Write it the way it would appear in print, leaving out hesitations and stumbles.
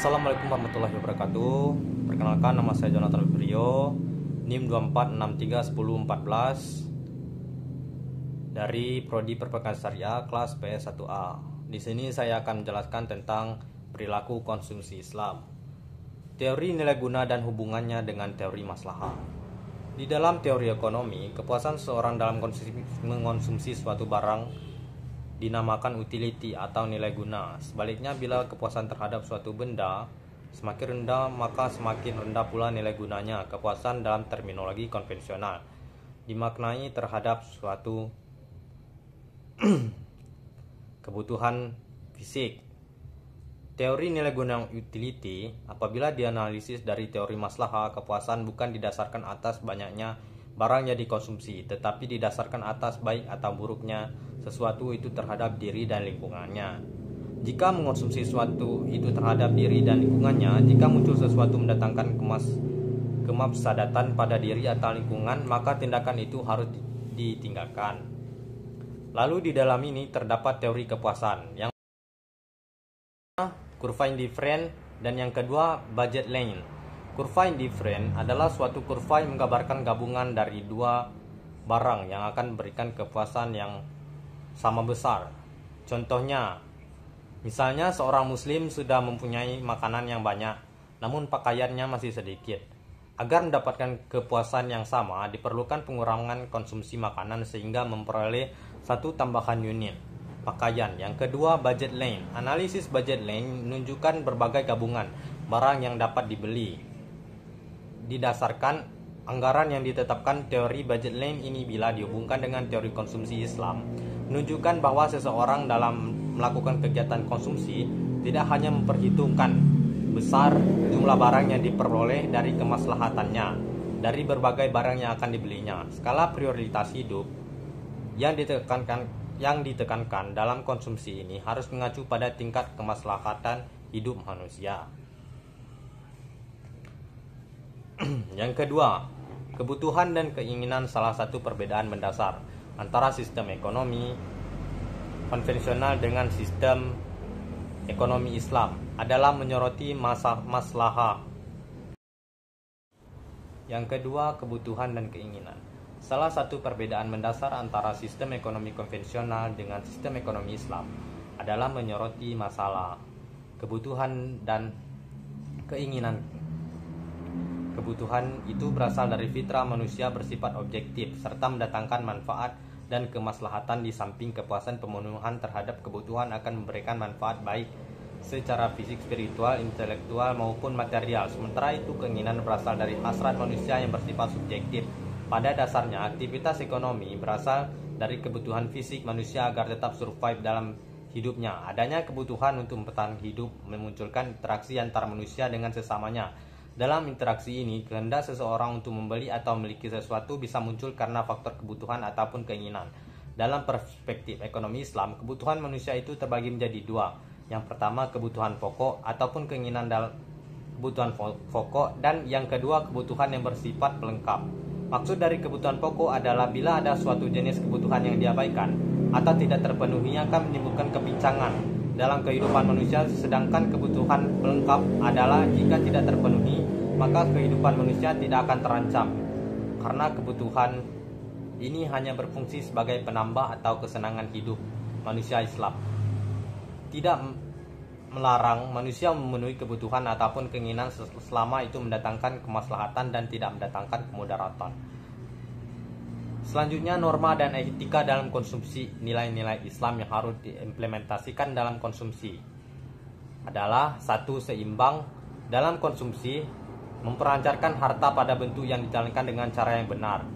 Assalamualaikum warahmatullahi wabarakatuh. Perkenalkan, nama saya Jonathan Febrio, NIM 24631014 dari Prodi Perbankan Syariah kelas PS1A. Di sini saya akan menjelaskan tentang perilaku konsumsi Islam, teori nilai guna dan hubungannya dengan teori maslahah. Di dalam teori ekonomi, kepuasan seseorang dalam mengonsumsi suatu barang dinamakan utility atau nilai guna. Sebaliknya, bila kepuasan terhadap suatu benda semakin rendah, maka semakin rendah pula nilai gunanya. Kepuasan dalam terminologi konvensional dimaknai terhadap suatu kebutuhan fisik. Teori nilai guna utility, apabila dianalisis dari teori maslahah, kepuasan bukan didasarkan atas banyaknya barang yang dikonsumsi, tetapi didasarkan atas baik atau buruknya sesuatu itu terhadap diri dan lingkungannya. Jika mengonsumsi sesuatu itu terhadap diri dan lingkungannya, jika muncul sesuatu mendatangkan kemafsadatan pada diri atau lingkungan, maka tindakan itu harus ditinggalkan. Lalu di dalam ini terdapat teori kepuasan, yang kurva indifferent, dan yang kedua budget line. Kurva indifferent adalah suatu kurva yang menggambarkan gabungan dari dua barang yang akan memberikan kepuasan yang sama besar. Contohnya, misalnya seorang muslim sudah mempunyai makanan yang banyak, namun pakaiannya masih sedikit. Agar mendapatkan kepuasan yang sama, diperlukan pengurangan konsumsi makanan sehingga memperoleh satu tambahan unit pakaian. Yang kedua, budget line. Analisis budget line menunjukkan berbagai gabungan barang yang dapat dibeli. Didasarkan anggaran yang ditetapkan, teori budget line ini bila dihubungkan dengan teori konsumsi Islam menunjukkan bahwa seseorang dalam melakukan kegiatan konsumsi tidak hanya memperhitungkan besar jumlah barang yang diperoleh dari kemaslahatannya dari berbagai barang yang akan dibelinya. Skala prioritas hidup yang ditekankan dalam konsumsi ini harus mengacu pada tingkat kemaslahatan hidup manusia. Yang kedua, kebutuhan dan keinginan. Salah satu perbedaan mendasar antara sistem ekonomi konvensional dengan sistem ekonomi Islam adalah menyoroti maslahah. Yang kedua, kebutuhan dan keinginan. Salah satu perbedaan mendasar antara sistem ekonomi konvensional dengan sistem ekonomi Islam adalah menyoroti masalah, kebutuhan dan keinginan. Kebutuhan itu berasal dari fitrah manusia, bersifat objektif serta mendatangkan manfaat dan kemaslahatan, di samping kepuasan pemenuhan terhadap kebutuhan akan memberikan manfaat baik secara fisik, spiritual, intelektual maupun material. Sementara itu keinginan berasal dari hasrat manusia yang bersifat subjektif. Pada dasarnya aktivitas ekonomi berasal dari kebutuhan fisik manusia agar tetap survive dalam hidupnya. Adanya kebutuhan untuk bertahan hidup memunculkan interaksi antara manusia dengan sesamanya. Dalam interaksi ini, kehendak seseorang untuk membeli atau memiliki sesuatu bisa muncul karena faktor kebutuhan ataupun keinginan. Dalam perspektif ekonomi Islam, kebutuhan manusia itu terbagi menjadi dua. Yang pertama, kebutuhan pokok ataupun keinginan dalam kebutuhan pokok, dan yang kedua, kebutuhan yang bersifat pelengkap. Maksud dari kebutuhan pokok adalah bila ada suatu jenis kebutuhan yang diabaikan atau tidak terpenuhi akan menimbulkan kepincangan dalam kehidupan manusia, sedangkan kebutuhan pelengkap adalah jika tidak terpenuhi maka kehidupan manusia tidak akan terancam, karena kebutuhan ini hanya berfungsi sebagai penambah atau kesenangan hidup manusia. Islam tidak melarang manusia memenuhi kebutuhan ataupun keinginan selama itu mendatangkan kemaslahatan dan tidak mendatangkan kemudaratan. Selanjutnya, norma dan etika dalam konsumsi. Nilai-nilai Islam yang harus diimplementasikan dalam konsumsi adalah: 1. Seimbang dalam konsumsi, memperlancarkan harta pada bentuk yang dijalankan dengan cara yang benar.